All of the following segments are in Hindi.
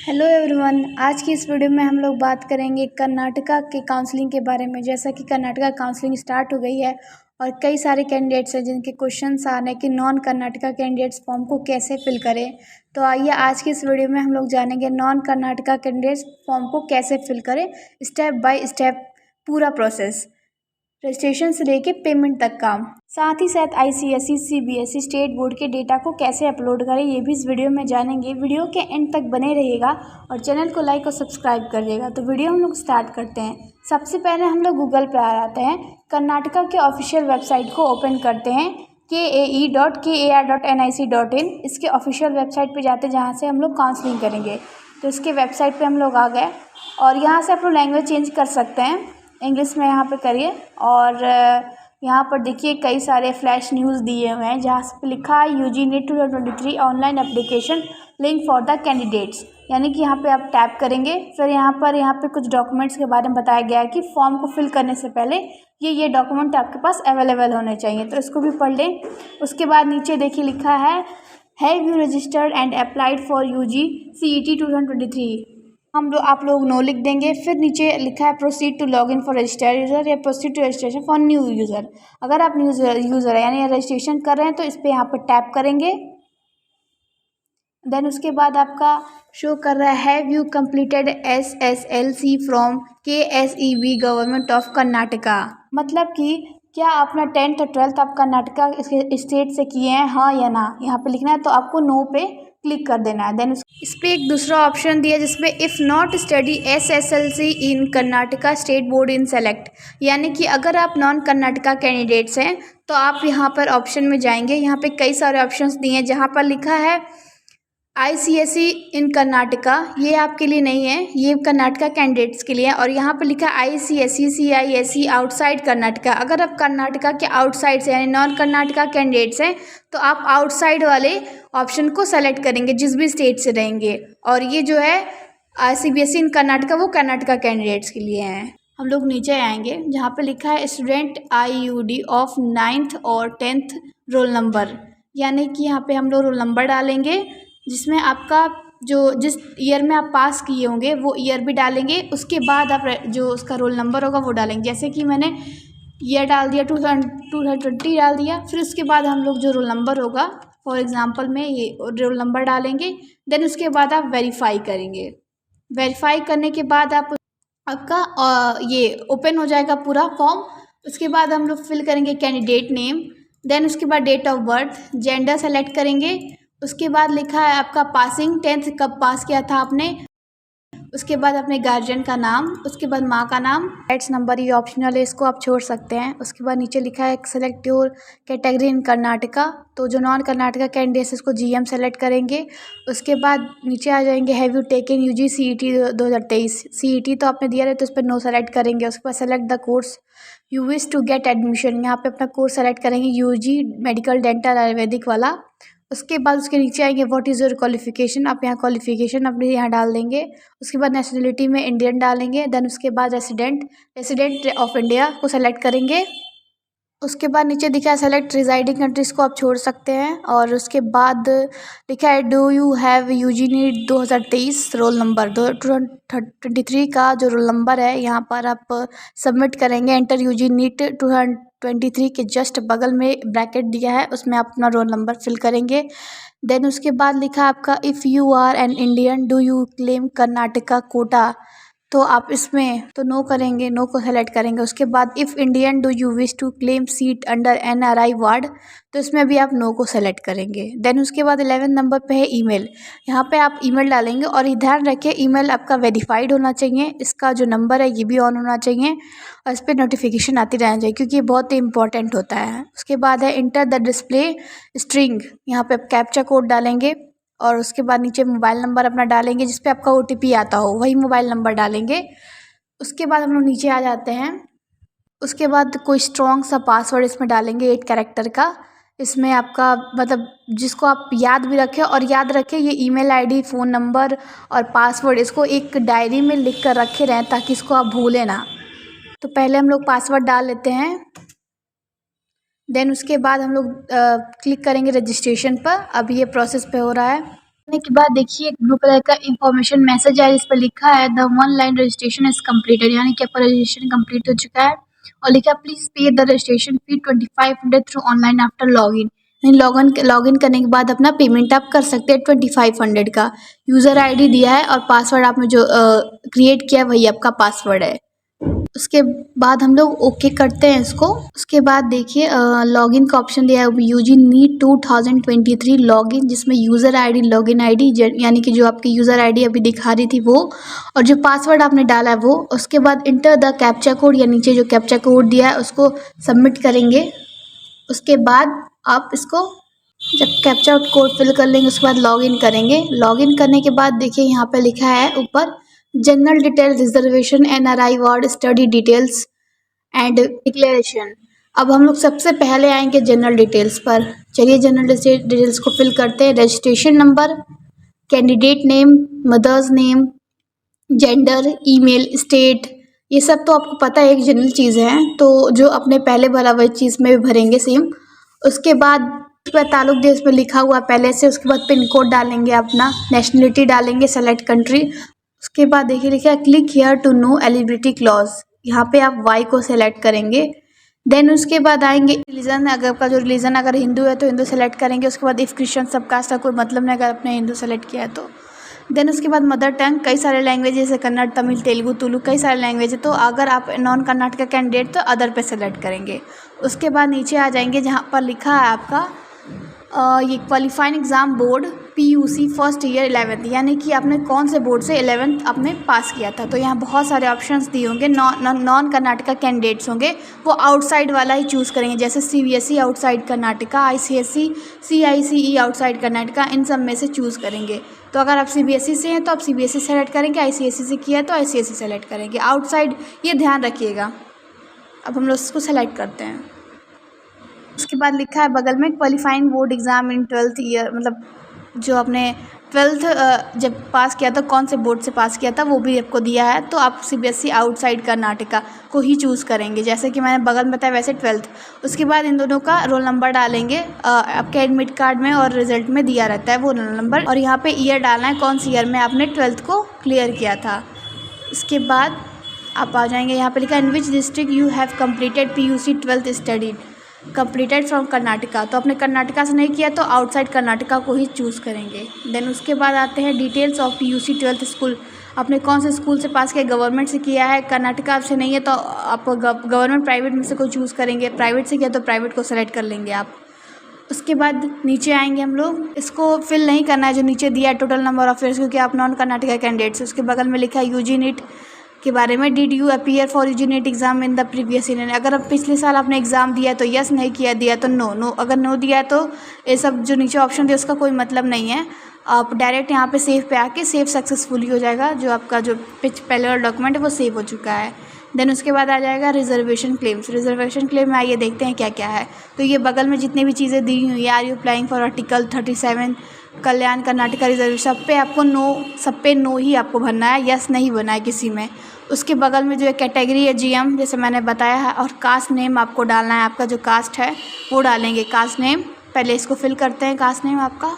हेलो एवरीवन, आज की इस वीडियो में हम लोग बात करेंगे कर्नाटका के काउंसलिंग के बारे में। जैसा कि कर्नाटका काउंसलिंग स्टार्ट हो गई है और कई सारे कैंडिडेट्स हैं जिनके क्वेश्चंस आ रहे हैं कि नॉन कर्नाटका कैंडिडेट्स फॉर्म को कैसे फिल करें। तो आइए आज की इस वीडियो में हम लोग जानेंगे नॉन कर्नाटका कैंडिडेट्स फॉर्म को कैसे फिल करें, स्टेप बाय स्टेप पूरा प्रोसेस, रजिस्ट्रेशन से लेके पेमेंट तक का। साथ ही साथ ICSE CBSE स्टेट बोर्ड के डेटा को कैसे अपलोड करें ये भी इस वीडियो में जानेंगे। वीडियो के एंड तक बने रहिएगा और चैनल को लाइक और सब्सक्राइब कर दिएगा। तो वीडियो हम लोग स्टार्ट करते हैं। सबसे पहले हम लोग गूगल पर आ जाते हैं, कर्नाटका के ऑफिशियल वेबसाइट को ओपन करते हैं kae.kar.nic.in। इसके ऑफिशियल वेबसाइट पे जाते हैं जहाँ से हम लोग काउंसलिंग करेंगे। तो इसके वेबसाइट पे हम लोग आ गए और यहाँ से आप लोग लैंग्वेज चेंज कर सकते हैं, इंग्लिश में यहाँ पे करिए। और यहाँ पर देखिए कई सारे फ्लैश न्यूज़ दिए हुए हैं जहाँ पे लिखा है UG NEET 2023 online application link for the candidates, यानी कि यहाँ पे आप टैप करेंगे। फिर यहाँ पे कुछ डॉक्यूमेंट्स के बारे में बताया गया है कि फॉर्म को फिल करने से पहले ये डॉक्यूमेंट आपके पास अवेलेबल होने चाहिए, तो इसको भी पढ़ लें। उसके बाद नीचे देखिए लिखा है have you registered and applied for UG CET 2023। आप लोग नो लिख देंगे। फिर नीचे लिखा है proceed to log in for registered user या proceed to registration for new user. अगर आप न्यू यूज़र है यानी रजिस्ट्रेशन कर रहे हैं तो इस पर यहाँ पर टैप करेंगे। देन उसके बाद आपका शो कर रहा है have you completed SSLC from KSEB government of Karnataka, मतलब कि क्या आपने 10th और 12th आप कर्नाटका स्टेट से किए हैं, हाँ या ना, यहाँ पे लिखना है। तो आपको नो पे क्लिक कर देना है। देन इस पर एक दूसरा ऑप्शन दिया जिसमें if not study SSLC in Karnataka state board in select, यानी कि अगर आप नॉन कर्नाटका कैंडिडेट्स हैं तो आप यहाँ पर ऑप्शन में जाएंगे। यहाँ पे कई सारे ऑप्शंस दिए हैं जहाँ पर लिखा है ICSE इन कर्नाटका, ये आपके लिए नहीं है, ये कर्नाटका कैंडिडेट्स के लिए है। और यहाँ पर लिखा है ICSE CISE आउटसाइड कर्नाटका। अगर आप कर्नाटका के आउटसाइड से यानी नॉन कर्नाटका कैंडिडेट्स हैं तो आप आउटसाइड वाले ऑप्शन को सेलेक्ट करेंगे जिस भी स्टेट से रहेंगे। और ये जो है CBSE इन कर्नाटका वो कर्नाटका कैंडिडेट्स के लिए हैं। हम लोग नीचे आएंगे जहाँ पे लिखा है स्टूडेंट IUD ऑफ 9th और 10th रोल नंबर, यानी कि यहाँ पे हम लोग रोल नंबर डालेंगे जिसमें आपका जिस ईयर में आप पास किए होंगे वो ईयर भी डालेंगे। उसके बाद आप जो उसका रोल नंबर होगा वो डालेंगे। जैसे कि मैंने ईयर डाल दिया 2020 डाल दिया। फिर उसके बाद हम लोग जो रोल नंबर होगा फॉर एग्जांपल में ये रोल नंबर डालेंगे। देन उसके बाद आप वेरीफाई करेंगे। वेरीफाई करने के बाद आपका ये ओपन हो जाएगा पूरा फॉर्म। उसके बाद हम लोग फिल करेंगे कैंडिडेट नेम, देन उसके बाद date of birth, gender select करेंगे। उसके बाद लिखा है आपका पासिंग, 10th कब पास किया था आपने। उसके बाद अपने गार्जियन का नाम, उसके बाद माँ का नाम। एड्स नंबर ये ऑप्शनल है, इसको आप छोड़ सकते हैं। उसके बाद नीचे लिखा है सेलेक्ट योर कैटेगरी इन कर्नाटका, तो जो नॉन कर्नाटका कैंडिडेट्स इसको GM सेलेक्ट करेंगे। उसके बाद नीचे आ जाएंगे have you taken UG CET 2023, CET तो आपने दिया है तो उस पर नो सेलेक्ट करेंगे। उसके बाद select the course you wish to get admission, यहाँ पे अपना कोर्स सेलेक्ट करेंगे UG मेडिकल डेंटल आयुर्वेदिक वाला। उसके बाद उसके नीचे आएंगे व्हाट इज़ योर क्वालिफिकेशन, आप यहाँ क्वालिफिकेशन अपने यहाँ डाल देंगे। उसके बाद नेशनलिटी में इंडियन डालेंगे। देन उसके बाद रेसिडेंट ऑफ इंडिया को सेलेक्ट करेंगे। उसके बाद नीचे दिखा है सेलेक्ट रिजाइडिंग कंट्रीज़ को आप छोड़ सकते हैं। और उसके बाद लिखा है do you have UG NEET 2023 roll number, 2023 का जो रोल नंबर है यहाँ पर आप सबमिट करेंगे। एंटर UG NEET 2023 के जस्ट बगल में ब्रैकेट दिया है उसमें आप अपना रोल नंबर फिल करेंगे। देन उसके बाद लिखा है आपका if you are an Indian do you claim Karnataka quota, तो आप इसमें तो नो करेंगे, नो को सेलेक्ट करेंगे। उसके बाद if Indian do you wish to claim seat under NRI ward, तो इसमें भी आप नो को सेलेक्ट करेंगे। देन उसके बाद 11 नंबर पे है ईमेल, यहाँ पे आप ईमेल डालेंगे। और ये ध्यान रखें ईमेल आपका वेरीफाइड होना चाहिए, इसका जो नंबर है ये भी ऑन होना चाहिए और इस पर नोटिफिकेशन आती रहना चाहिए क्योंकि ये बहुत ही इंपॉर्टेंट होता है। उसके बाद है इंटर द डिस्प्ले स्ट्रिंग, यहाँ पे आप कैप्चा कोड डालेंगे। और उसके बाद नीचे मोबाइल नंबर अपना डालेंगे जिस पे आपका OTP आता हो, वही मोबाइल नंबर डालेंगे। उसके बाद हम लोग नीचे आ जाते हैं। उसके बाद कोई स्ट्रॉन्ग सा पासवर्ड इसमें डालेंगे 8 कैरेक्टर का। इसमें आपका मतलब जिसको आप याद भी रखें, और याद रखें ये ईमेल ID, फ़ोन नंबर और पासवर्ड इसको एक डायरी में लिख कर रखे रहें ताकि इसको आप भूलें ना। तो पहले हम लोग पासवर्ड डाल लेते हैं। देन उसके बाद हम लोग क्लिक करेंगे रजिस्ट्रेशन पर। अब ये प्रोसेस पे हो रहा है। करने के बाद देखिए एक ब्लू कलर का इंफॉर्मेशन मैसेज है जिस पर लिखा है the one line registration is completed, यानी कि आपका रजिस्ट्रेशन कंप्लीट हो चुका है। और लिखा please pay the registration fee 2500 through online after login, यानी लॉगिन करने के बाद अपना पेमेंट आप कर सकते हैं 2500 का। यूज़र आईडी दिया है और पासवर्ड आपने जो क्रिएट किया है वही आपका पासवर्ड है। उसके बाद हम लोग ओके करते हैं इसको। उसके बाद देखिए लॉगिन का ऑप्शन दिया है यूजी नीट 2023 लॉगिन, जिसमें यूज़र आईडी लॉगिन आईडी यानी कि जो आपकी यूज़र आईडी अभी दिखा रही थी वो, और जो पासवर्ड आपने डाला है वो। उसके बाद इंटर द कैप्चा कोड, या नीचे जो कैप्चा कोड दिया है उसको सबमिट करेंगे। उसके बाद आप इसको जब कैप्चा कोड फिल कर लेंगे उसके बाद लॉगिन करेंगे। लॉगिन करने के बाद देखिए यहाँ पे लिखा है ऊपर general detail reservation NRI ward study details and declaration. अब हम लोग सबसे पहले आएंगे जनरल डिटेल्स पर। चलिए जनरल डिटेल्स को फिल करते हैं। Registration number, candidate name, mother's name, gender, email, state, ये सब तो आपको पता है, एक जनरल चीज़ है, तो जो अपने पहले भरा वही चीज़ में भी भरेंगे सेम। उसके बाद उस पर ताल्लुक देश में लिखा हुआ पहले से। उसके बाद पिन कोड डालेंगे अपना, नेशनलिटी डालेंगे, सेलेक्ट कंट्री। उसके बाद देखिए लिखा है click here to know eligibility clause, यहाँ पे आप वाई को सेलेक्ट करेंगे। देन उसके बाद आएंगे रिलीजन, अगर आपका जो रिलीजन अगर हिंदू है तो हिंदू सेलेक्ट करेंगे। उसके बाद इफ़ क्रिश्चियन सब कास्ट का कोई मतलब नहीं, अगर आपने हिंदू सेलेक्ट किया है तो। देन उसके बाद मदर टंग, कई सारे लैंग्वेज जैसे कन्नड़, तमिल, तेलुगु, तुलु, कई सारे लैंग्वेज है, तो अगर आप नॉन कर्नाटका कैंडिडेट तो अदर पे सेलेक्ट करेंगे। उसके बाद नीचे आ जाएंगे जहाँ पर लिखा है आपका ये qualifying exam board PUC first year 11th, यानी कि आपने कौन से बोर्ड से 11th आपने पास किया था। तो यहाँ बहुत सारे ऑप्शंस दिए होंगे। नॉन कर्नाटका कैंडिडेट्स होंगे वो आउटसाइड वाला ही चूज़ करेंगे, जैसे CBSE outside Karnataka, ICSE, CICE outside Karnataka, इन सब में से चूज़ करेंगे। तो अगर आप सीबीएसई से हैं तो आप सीबीएसई सेलेक्ट करेंगे, आईसीएसई से किया है तो आईसीएसई सेलेक्ट करेंगे। आउटसाइड ये ध्यान रखिएगा। अब हम लोग इसको सेलेक्ट करते हैं। उसके बाद लिखा है बगल में qualifying board exam in 12th year, मतलब जो आपने 12th जब पास किया था कौन से बोर्ड से पास किया था वो भी आपको दिया है। तो आप सीबीएसई आउटसाइड कर्नाटका को ही चूज़ करेंगे, जैसे कि मैंने बगल में बताया वैसे 12th। उसके बाद इन दोनों का रोल नंबर डालेंगे, आपके एडमिट कार्ड में और रिजल्ट में दिया रहता है वो रोल नंबर, और यहाँ पे ईयर डालना है कौन सी ईयर में आपने 12th को क्लियर किया था। इसके बाद आप आ जाएंगे यहाँ पे लिखा in which district you have completed PUC 12th studied completed from Karnataka. तो आपने कर्नाटका से नहीं किया तो आउटसाइड कर्नाटका को ही चूज़ करेंगे। देन उसके बाद आते हैं details of PUC 12th school, आपने कौन से स्कूल से पास किया, गवर्नमेंट से किया है, कर्नाटका से नहीं है तो आप गवर्नमेंट प्राइवेट में से कोई चूज़ करेंगे, प्राइवेट से किया तो प्राइवेट को सेलेक्ट कर लेंगे आप। उसके बाद नीचे आएंगे हम लोग, इसको फिल नहीं करना है जो नीचे दिया है टोटल नंबर ऑफ ईयर्स, क्योंकि आप नॉन कर्नाटका कैंडिडेट्स। उसके बगल में लिखा है यूजी नीट के बारे में, did you appear for UG NEET exam in the previous year, अगर अब पिछले साल आपने एग्ज़ाम दिया है तो यस, नहीं किया दिया तो नो। अगर नो दिया है तो ये सब जो नीचे ऑप्शन दिया उसका कोई मतलब नहीं है। आप डायरेक्ट यहाँ पे सेव पे आके सेव सक्सेसफुली हो जाएगा, जो आपका जो पहले वाला डॉक्यूमेंट है वो सेव हो चुका है। देन उसके बाद आ जाएगा रिजर्वेशन क्लेम्स। रिजर्वेशन क्लेम में आइए देखते हैं क्या क्या है। तो ये बगल में जितनी भी चीज़ें दी हुई है, are you applying for article 37 Kalyan Karnataka reservation, सब पे आपको सब पे नो ही आपको भरना है, यस नहीं भरना है किसी में। उसके बगल में जो है कैटेगरी है जीएम, जैसे मैंने बताया है, और कास्ट नेम आपको डालना है, आपका जो कास्ट है वो डालेंगे, कास्ट नेम। पहले इसको फिल करते हैं कास्ट नेम आपका,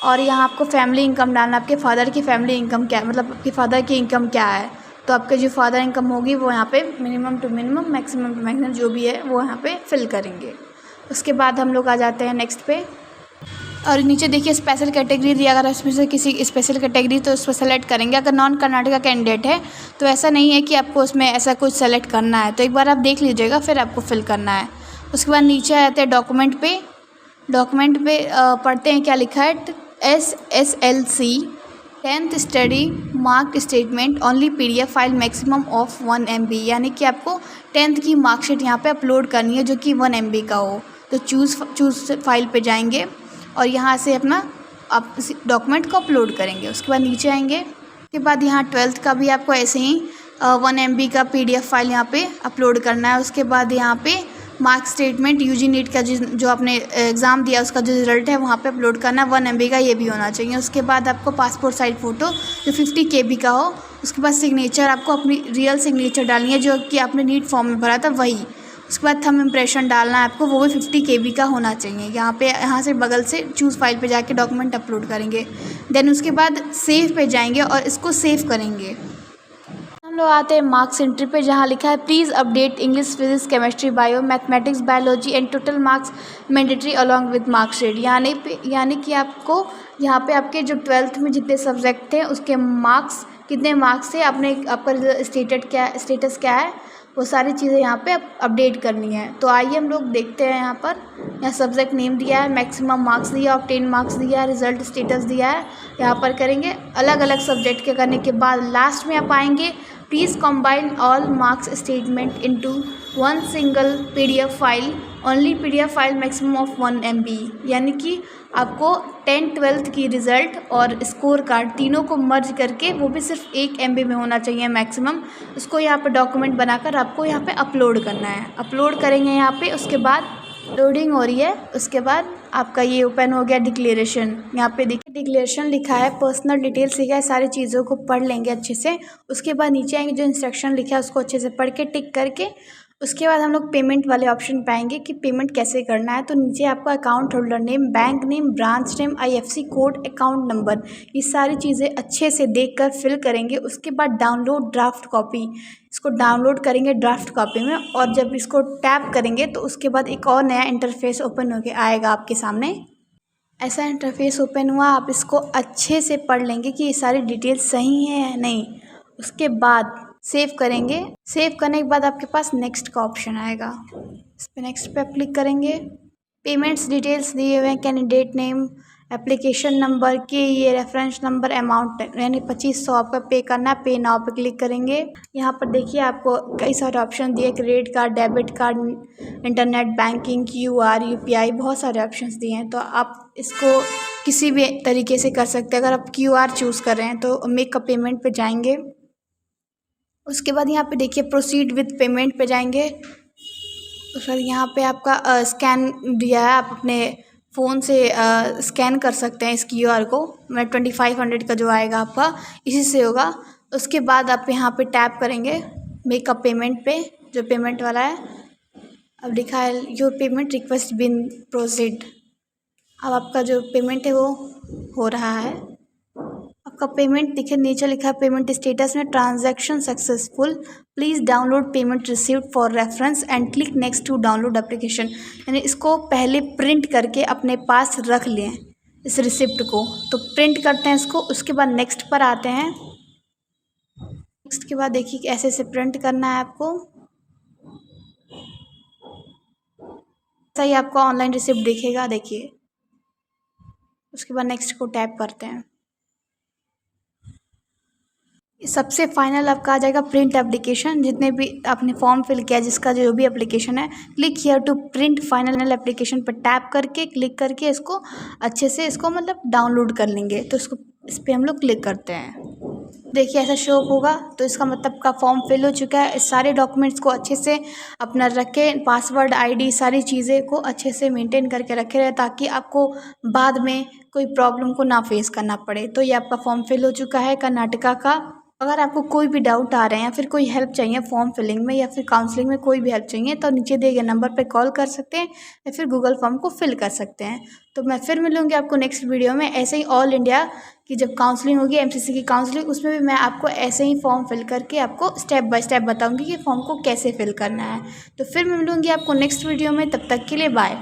और यहाँ आपको फैमिली इनकम डालना, आपके फादर की फैमिली इनकम क्या है, मतलब आपके फादर की इनकम क्या है। तो आपके जो फादर इनकम होगी वो यहाँ पे minimum to minimum, maximum to maximum जो भी है वो यहाँ पे फिल करेंगे। उसके बाद हम लोग आ जाते हैं नेक्स्ट पे, और नीचे देखिए स्पेशल कैटेगरी दिया, अगर इसमें से किसी स्पेशल कैटेगरी तो उस पर सेलेक्ट करेंगे। अगर नॉन कर्नाटका कैंडिडेट है तो ऐसा नहीं है कि आपको उसमें ऐसा कुछ सेलेक्ट करना है, तो एक बार आप देख लीजिएगा फिर आपको फिल करना है। उसके बाद नीचे आ जाते हैं डॉक्यूमेंट पे। डॉक्यूमेंट पे पढ़ते हैं क्या लिखा है, SSLC 10th study marked statement only PDF file maximum of 1 MB, यानी कि आपको 10th की मार्कशीट यहाँ पे अपलोड करनी है जो कि 1 MB का हो। तो चूज़ फाइल पे जाएंगे और यहाँ से अपना आप डॉक्यूमेंट को अपलोड करेंगे। उसके बाद नीचे आएंगे, उसके बाद यहाँ 12th का भी आपको ऐसे ही 1 MB का PDF फाइल यहाँ पे अपलोड करना है। उसके बाद यहाँ पे मार्क स्टेटमेंट यूजी नीट का जो आपने एग्ज़ाम दिया उसका जो रिज़ल्ट है वहाँ पे अपलोड करना है, 1 MB का ये भी होना चाहिए। उसके बाद आपको पासपोर्ट साइज फ़ोटो जो 50 KB का हो। उसके बाद सिग्नेचर आपको अपनी रियल सिग्नेचर डालनी है जो कि आपने नीट फॉर्म में भरा था वही। उसके बाद थंब इम्प्रेशन डालना है आपको, वो भी 50 KB का होना चाहिए। यहाँ से बगल से चूज़ फाइल पे जाके डॉक्यूमेंट अपलोड करेंगे। देन उसके बाद सेव पे जाएंगे और इसको सेव करेंगे। हम लोग आते हैं मार्क्स एंट्री पे, जहाँ लिखा है please update English, physics, chemistry, bio, mathematics, biology and total marks mandatory along with marksheet. यानी कि आपको यहाँ पे आपके जो 12th में जितने सब्जेक्ट थे उसके मार्क्स, कितने मार्क्स थे, आपका स्टेटस क्या है, वो सारी चीज़ें यहाँ पे अपडेट करनी है। तो आइए हम लोग देखते हैं। यहाँ सब्जेक्ट नेम दिया है, मैक्सिमम मार्क्स दिया, ऑब्टेन मार्क्स दिया है, रिजल्ट स्टेटस दिया है। यहाँ पर करेंगे अलग अलग सब्जेक्ट के करने के बाद लास्ट में आप आएंगे please combine all marks statement into one single PDF file, only PDF file maximum of 1 MB। यानी कि आपको 10th 12th की रिज़ल्ट और स्कोर कार्ड तीनों को मर्ज करके वो भी सिर्फ 1 MB में होना चाहिए मैक्सिमम। उसको यहाँ पे डॉक्यूमेंट बनाकर आपको यहाँ पे अपलोड करना है। अपलोड करेंगे यहाँ पे, उसके बाद लोडिंग हो रही है, उसके बाद आपका ये ओपन हो गया डिक्लेरेशन। यहाँ पे देखिए डिक्लेरेशन लिखा है, पर्सनल डिटेल्स लिखा है, सारी चीज़ों को पढ़ लेंगे अच्छे से। उसके बाद नीचे आएंगे, जो इंस्ट्रक्शन लिखा है उसको अच्छे से पढ़ के टिक करके उसके बाद हम लोग पेमेंट वाले ऑप्शन पाएंगे कि पेमेंट कैसे करना है। तो नीचे आपका account holder name, bank name, branch name, IFSC code, account number, ये सारी चीज़ें अच्छे से देखकर फिल करेंगे। उसके बाद डाउनलोड ड्राफ्ट कॉपी, इसको डाउनलोड करेंगे ड्राफ्ट कॉपी में, और जब इसको टैप करेंगे तो उसके बाद एक और नया इंटरफेस ओपन होके आएगा आपके सामने। ऐसा इंटरफेस ओपन हुआ, आप इसको अच्छे से पढ़ लेंगे कि ये सारी डिटेल्स सही है या नहीं। उसके बाद सेव करेंगे। सेव करने के बाद आपके पास नेक्स्ट का ऑप्शन आएगा, इस पर नेक्स्ट पे आप क्लिक करेंगे। पेमेंट्स डिटेल्स दिए हुए हैं, कैंडिडेट नेम, एप्लीकेशन नंबर, के ये रेफरेंस नंबर, अमाउंट यानी 2500 आपका पे करना है। पे नाउ पे क्लिक करेंगे। यहाँ पर देखिए आपको कई सारे ऑप्शन दिए, credit card, debit card, internet banking, QR, UPI, बहुत सारे ऑप्शंस दिए हैं। तो आप इसको किसी भी तरीके से कर सकते हैं। अगर आप QR चूज़ कर रहे हैं तो मेक अ पेमेंट पे जाएंगे। उसके बाद यहाँ पे देखिए प्रोसीड विथ पेमेंट पे जाएंगे। उसके बाद यहाँ पे आपका स्कैन दिया है, आप अपने फ़ोन से स्कैन कर सकते हैं इस QR को। मैं 2500 का जो आएगा आपका इसी से होगा। उसके बाद आप यहाँ पे टैप करेंगे मेक अ पेमेंट पे, जो पेमेंट वाला है। अब लिखा है your payment request been proceed. अब आपका जो पेमेंट है वो हो रहा है। आपका पेमेंट दिखे, नीचे लिखा है पेमेंट स्टेटस में transaction successful, please download payment received for reference and click next to download application. यानी इसको पहले प्रिंट करके अपने पास रख लें इस रिसिप्ट को। तो प्रिंट करते हैं इसको, उसके बाद नेक्स्ट पर आते हैं। नेक्स्ट के बाद देखिए ऐसे से प्रिंट करना है आपको। ऐसा ही आपका ऑनलाइन रिसिप्ट दिखेगा, देखिए। उसके बाद नेक्स्ट को टैप करते हैं। सबसे फाइनल आपका आ जाएगा प्रिंट एप्लीकेशन। जितने भी आपने फॉर्म फिल किया, जिसका जो भी एप्लीकेशन है, click here to print final application पर टैप करके क्लिक करके इसको अच्छे से मतलब डाउनलोड कर लेंगे। तो इस पर हम लोग क्लिक करते हैं। देखिए ऐसा शो होगा, तो इसका मतलब का फॉर्म फिल हो चुका है। इस सारे डॉक्यूमेंट्स को अच्छे से अपना रखें, पासवर्ड, ID, सारी चीज़ें को अच्छे से मेंटेन करके रखे रहे, ताकि आपको बाद में कोई प्रॉब्लम को ना फेस करना पड़े। तो ये आपका फॉर्म फिल हो चुका है कर्नाटका का। अगर आपको कोई भी डाउट आ रहे हैं या फिर कोई हेल्प चाहिए फॉर्म फिलिंग में या फिर काउंसलिंग में, कोई भी हेल्प चाहिए, तो नीचे दिए गए नंबर पर कॉल कर सकते हैं या फिर गूगल फॉर्म को फिल कर सकते हैं। तो मैं फिर मिलूँगी आपको नेक्स्ट वीडियो में। ऐसे ही ऑल इंडिया की जब काउंसलिंग होगी, MCC की काउंसलिंग, उसमें भी मैं आपको ऐसे ही फॉर्म फिल करके आपको स्टेप बाय स्टेप बताऊँगी कि फॉर्म को कैसे फिल करना है। तो फिर मैं मिलूँगी आपको नेक्स्ट वीडियो में, तब तक के लिए बाय।